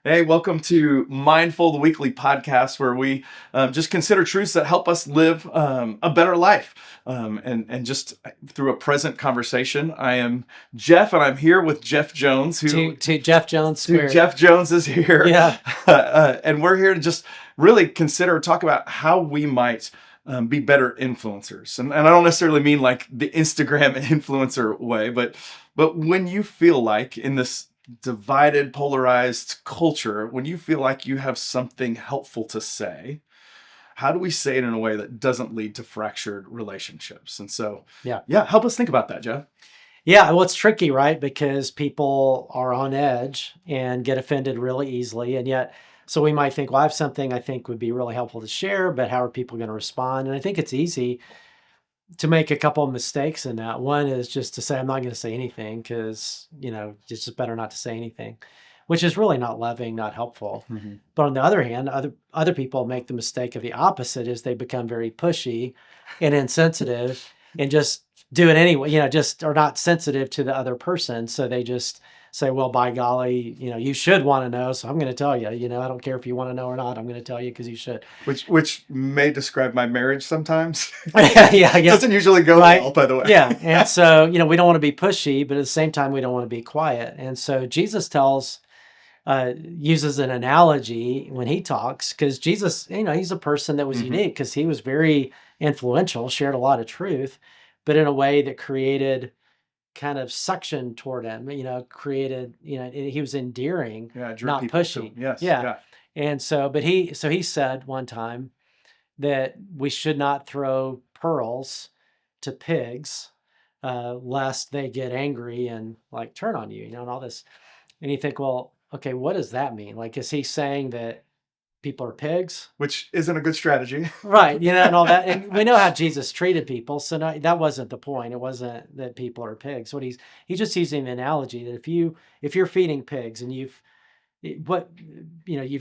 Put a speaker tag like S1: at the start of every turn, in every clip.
S1: Hey, welcome to Mindful, the weekly podcast where we just consider truths that help us live a better life. And just through a present conversation, I am Jeff, and I'm here with Jeff Jones,
S2: To Jeff Jones
S1: who
S2: squared.
S1: Jeff Jones is here,
S2: Yeah.
S1: and we're here to just really consider, talk about how we might be better influencers. And I don't necessarily mean like the Instagram influencer way, but when you feel like in this divided, polarized culture, when you feel like you have something helpful to say, how do we say it in a way that doesn't lead to fractured relationships? And so,
S2: Yeah.
S1: yeah, help us think about that, Jeff.
S2: Yeah. Well, it's tricky, right? Because people are on edge and get offended really easily. And yet, so we might think, well, I have something I think would be really helpful to share, but how are people going to respond? And I think it's easy to make a couple of mistakes in that. One is just to say, I'm not going to say anything because, it's just better not to say anything, which is really not loving, not helpful.
S1: Mm-hmm.
S2: But on the other hand, other people make the mistake of the opposite is they become very pushy and insensitive and just do it anyway, just are not sensitive to the other person. So they just say, well, by golly, you should want to know. So I'm going to tell you, I don't care if you want to know or not. I'm going to tell you because you should.
S1: Which may describe my marriage sometimes.
S2: Yeah, yeah.
S1: Doesn't usually go well,
S2: Right.
S1: by the way.
S2: Yeah. And so, we don't want to be pushy, but at the same time, we don't want to be quiet. And so Jesus uses an analogy when he talks, because Jesus, he's a person that was
S1: Mm-hmm.
S2: unique because he was very influential, shared a lot of truth, but in a way that created kind of suction toward him, created, he was endearing,
S1: Yeah, drew
S2: not
S1: people to
S2: pushy.
S1: him. Yes,
S2: Yeah.
S1: yeah.
S2: And so, so he said one time that we should not throw pearls to pigs, lest they get angry and like turn on you, and all this. And you think, well, okay, what does that mean? Like, is he saying that people are pigs?
S1: Which isn't a good strategy.
S2: Right, and all that. And we know how Jesus treated people, so that wasn't the point. It wasn't that people are pigs. He's just using the analogy that if you're feeding pigs and you've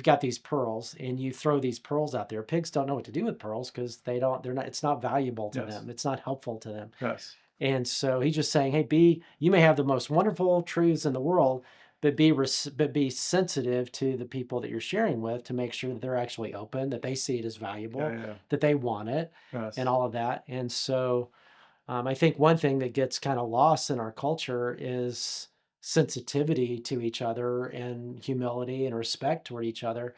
S2: got these pearls and you throw these pearls out there, pigs don't know what to do with pearls because they're not, it's not valuable to
S1: Yes,
S2: them, it's not helpful to them.
S1: yes,
S2: And so he's just saying, hey, you may have the most wonderful truths in the world, but be sensitive to the people that you're sharing with to make sure that they're actually open, that they see it as
S1: yeah,
S2: valuable,
S1: yeah,
S2: that they want it, and
S1: yes,
S2: all of that. And so I think one thing that gets kind of lost in our culture is sensitivity to each other and humility and respect toward each other.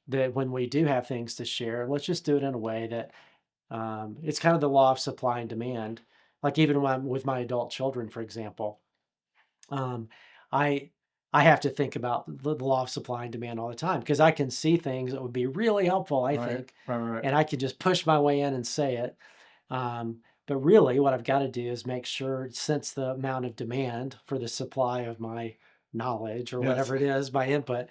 S2: That when we do have things to share, let's just do it in a way that it's kind of the law of supply and demand. Like even when I'm with my adult children, for example, um, I I have to think about the law of supply and demand all the time because I can see things that would be really helpful, I
S1: right,
S2: think,
S1: right, right,
S2: and I could just push my way in and say it. But really, what I've got to do is make sure, sense the amount of demand for the supply of my knowledge or
S1: yes,
S2: whatever it is, my input,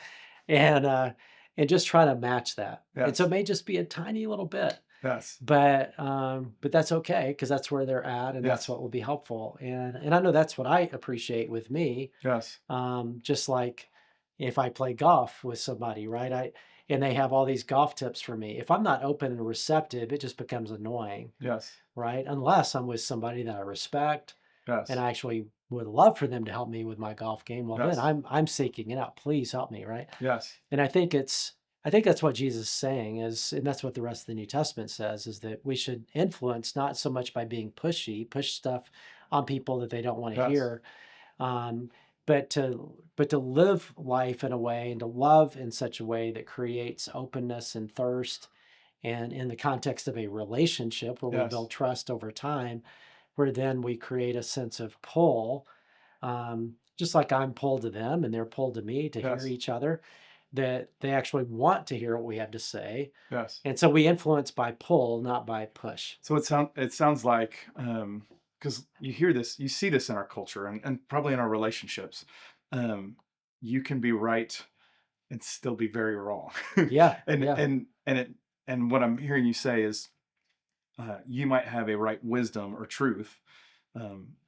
S2: and uh, and just try to match that. And so it
S1: yes,
S2: may just be a tiny little bit,
S1: yes,
S2: but that's okay because that's where they're at, and that's
S1: yes,
S2: what will be helpful. And I know that's what I appreciate with me.
S1: yes,
S2: Just like if I play golf with somebody, right? And they have all these golf tips for me. If I'm not open and receptive, it just becomes annoying,
S1: yes,
S2: right? Unless I'm with somebody that I respect and
S1: yes,
S2: I actually would love for them to help me with my golf game. Well, then
S1: yes,
S2: I'm seeking it out. Please help me, right?
S1: yes,
S2: And I think that's what Jesus is saying is, and that's what the rest of the New Testament says, is that we should influence not so much by being pushy, push stuff on people that they don't want to
S1: yes,
S2: hear, um, but to live life in a way and to love in such a way that creates openness and thirst, and in the context of a relationship where we
S1: yes,
S2: build trust over time, where then we create a sense of pull, just like I'm pulled to them and they're pulled to me to hear
S1: yes,
S2: each other, that they actually want to hear what we have to say.
S1: yes.
S2: And so we influence by pull, not by push.
S1: So it sounds like because you hear this, you see this in our culture and probably in our relationships. Um, you can be right and still be very wrong.
S2: Yeah,
S1: and
S2: yeah,
S1: and and it and what I'm hearing you say is you might have a right wisdom or truth,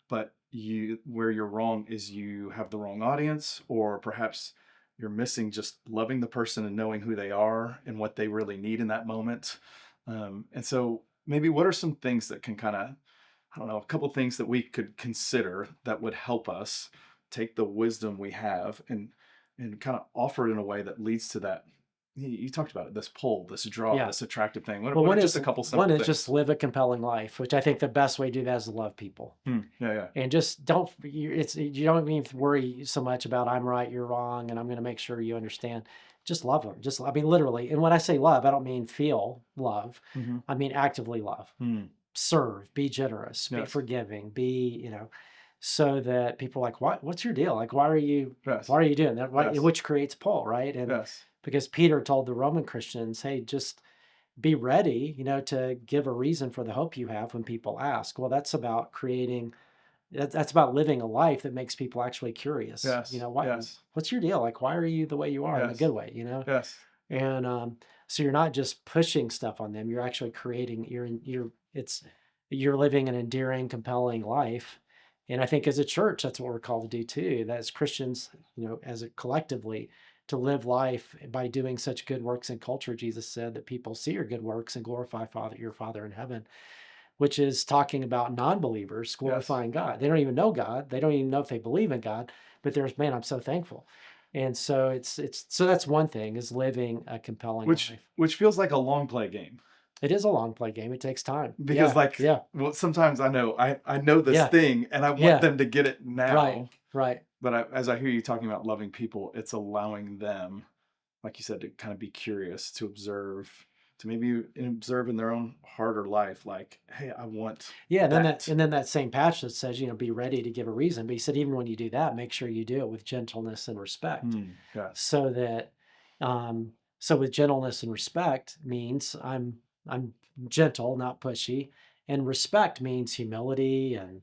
S1: but you where you're wrong is you have the wrong audience, or perhaps you're missing just loving the person and knowing who they are and what they really need in that moment. And so maybe what are some things that can kind of, I don't know, a couple things that we could consider that would help us take the wisdom we have and and kind of offer it in a way that leads to that. You talked about it, this pull, this draw,
S2: Yeah.
S1: this attractive thing.
S2: Well,
S1: What are just a couple
S2: one
S1: simple
S2: is just
S1: things?
S2: live a compelling life, which I think the best way to do that is to love people.
S1: Yeah, yeah.
S2: And just don't you don't even have to worry so much about I'm right, you're wrong, and I'm going to make sure you understand. Just love them. Just I mean literally. And when I say love, I don't mean feel love.
S1: Hmm.
S2: I mean actively love. Serve, be generous, be
S1: Yes,
S2: forgiving, be, so that people are like, what's your deal? Like,
S1: yes,
S2: why are you doing that? Why,
S1: yes,
S2: which creates pull, right? And
S1: yes,
S2: because Peter told the Roman Christians, hey, just be ready, to give a reason for the hope you have when people ask. Well, that's about that's about living a life that makes people actually curious.
S1: yes, yes,
S2: What's your deal? Like, why are you the way you are in a
S1: yes,
S2: good way?
S1: yes,
S2: And so you're not just pushing stuff on them. You're actually creating. You're living an endearing, compelling life. And I think as a church, that's what we're called to do too. That as Christians, as a collectively, to live life by doing such good works in culture. Jesus said that people see your good works and glorify your Father in heaven, which is talking about non-believers
S1: yes.
S2: glorifying God. They don't even know God. They don't even know if they believe in God, but there's, man, I'm so thankful. And so so that's one thing, is living a compelling life.
S1: Which feels like a long play game.
S2: It is a long play game. It takes time.
S1: Because
S2: Yeah.
S1: like,
S2: Yeah.
S1: well, sometimes I know this
S2: Yeah.
S1: thing and I want
S2: Yeah.
S1: them to get it
S2: Right.
S1: now.
S2: Right.
S1: But as I hear you talking about loving people, it's allowing them, like you said, to kind of be curious, to observe, to maybe observe in their own heart or life, like, hey, I want
S2: Yeah.
S1: that.
S2: And then that same passage says, be ready to give a reason. But he said, even when you do that, make sure you do it with gentleness and respect.
S1: Yes.
S2: So that, so with gentleness and respect means I'm gentle, not pushy. And respect means humility and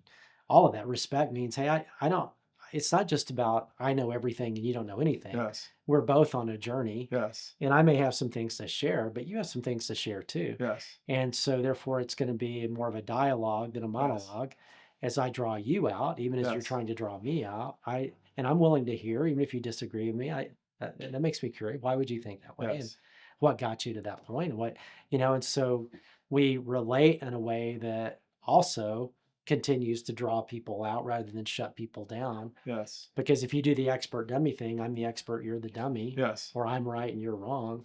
S2: all of that. Respect means, hey, I don't, it's not just about I know everything and you don't know anything.
S1: Yes.
S2: We're both on a journey.
S1: Yes.
S2: And I may have some things to share, but you have some things to share too.
S1: Yes.
S2: And so therefore it's going to be more of a dialogue than a
S1: Yes.
S2: monologue as I draw you out, even as you're
S1: Yes.
S2: trying to draw me out. And I'm willing to hear, even if you disagree with me. That makes me curious. Why would you think that way? And
S1: Yes.
S2: what got you to that point? And and so we relate in a way that also continues to draw people out rather than shut people down.
S1: Yes.
S2: Because if you do the expert dummy thing, I'm the expert, you're the dummy,
S1: Yes.
S2: or I'm right and you're wrong,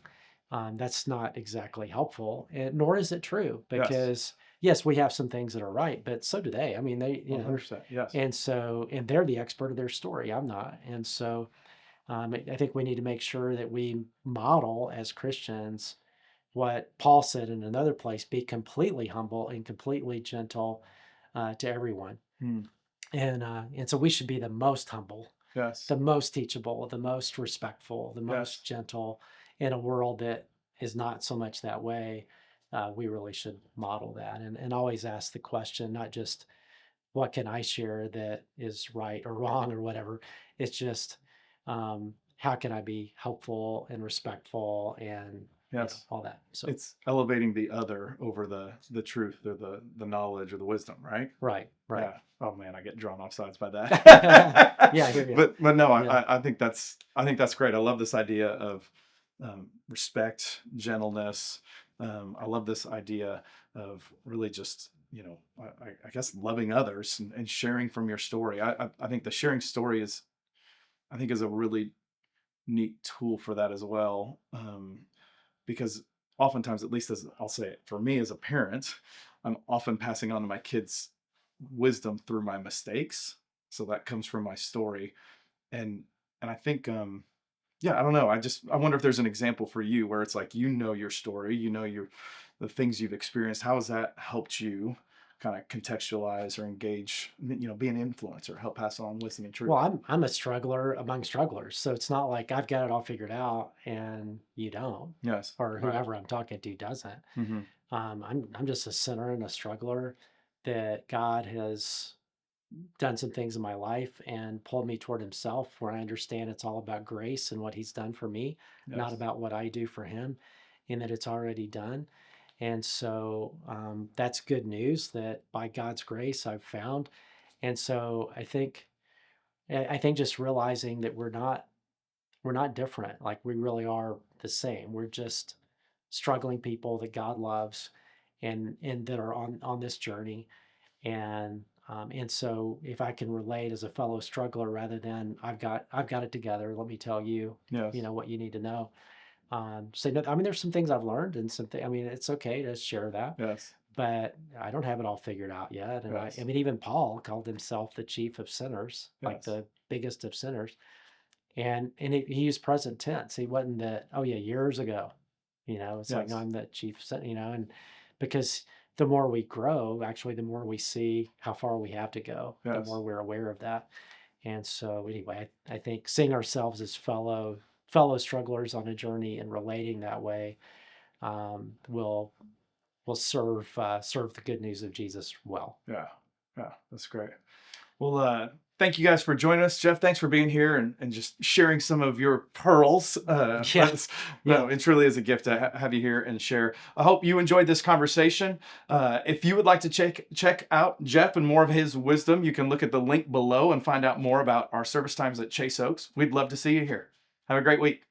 S2: that's not exactly helpful, and nor is it true.
S1: Yes.
S2: Because yes, we have some things that are right, but so do they. I mean, they,
S1: 100%. Yes.
S2: and they're the expert of their story. I'm not, and so I think we need to make sure that we model as Christians what Paul said in another place: be completely humble and completely gentle to everyone.
S1: Hmm.
S2: And so we should be the most humble,
S1: Yes.
S2: the most teachable, the most respectful, the
S1: Yes.
S2: most gentle in a world that is not so much that way. We really should model that, and always ask the question, not just what can I share that is right or wrong or whatever. It's just how can I be helpful and respectful and
S1: Yes.
S2: all that. So
S1: It's elevating the other over the truth or the knowledge or the wisdom, right?
S2: right.
S1: Yeah. Oh man, I get drawn off sides by
S2: Yeah, I hear
S1: that.
S2: you.
S1: But no,
S2: Yeah.
S1: I think that's great. I love this idea of respect, gentleness. I love this idea of really just I guess loving others and sharing from your story. I think the sharing story is a really neat tool for that as well. Because oftentimes, at least as I'll say it, for me as a parent, I'm often passing on to my kids wisdom through my mistakes. So that comes from my story. And I think yeah, I don't know. I wonder if there's an example for you where it's like your story, the things you've experienced. How has that helped you kind of contextualize or engage, be an influencer, help pass on wisdom and
S2: Well,
S1: truth?
S2: I'm a struggler among strugglers, so it's not like I've got it all figured out and you don't,
S1: Yes.
S2: or
S1: Right.
S2: whoever I'm talking to doesn't.
S1: Mm-hmm.
S2: I'm just a sinner and a struggler that God has done some things in my life and pulled me toward Himself, where I understand it's all about grace and what He's done for me, not
S1: Yes.
S2: about what I do for Him, and that it's already done. And so that's good news that by God's grace I've found. And so I think just realizing that we're not different. Like we really are the same. We're just struggling people that God loves and that are on this journey. And And so if I can relate as a fellow struggler rather than I've got it together, let me tell you, you
S1: Yes.
S2: know, what you need to know. So no, I mean, there's some things I've learned and something, I mean, it's okay to share that,
S1: Yes.
S2: but I don't have it all figured out yet. And I
S1: Yes.
S2: mean, even Paul called himself the chief of sinners, like
S1: Yes.
S2: the biggest of sinners. And he used present tense. He wasn't the, oh yeah, years ago, you know, it's like, no,
S1: Yes.
S2: I'm the chief, you know, and because the more we grow, actually, the more we see how far we have to go, the more
S1: Yes.
S2: we're aware of that. And so anyway, I think seeing ourselves as fellow strugglers on a journey and relating that way will serve the good news of Jesus well.
S1: Yeah. Yeah. That's great. Well, thank you guys for joining us. Jeff, thanks for being here and just sharing some of your pearls.
S2: Yeah, yeah,
S1: No, it truly is a gift to have you here and share. I hope you enjoyed this conversation. If you would like to check out Jeff and more of his wisdom, you can look at the link below and find out more about our service times at Chase Oaks. We'd love to see you here. Have a great week.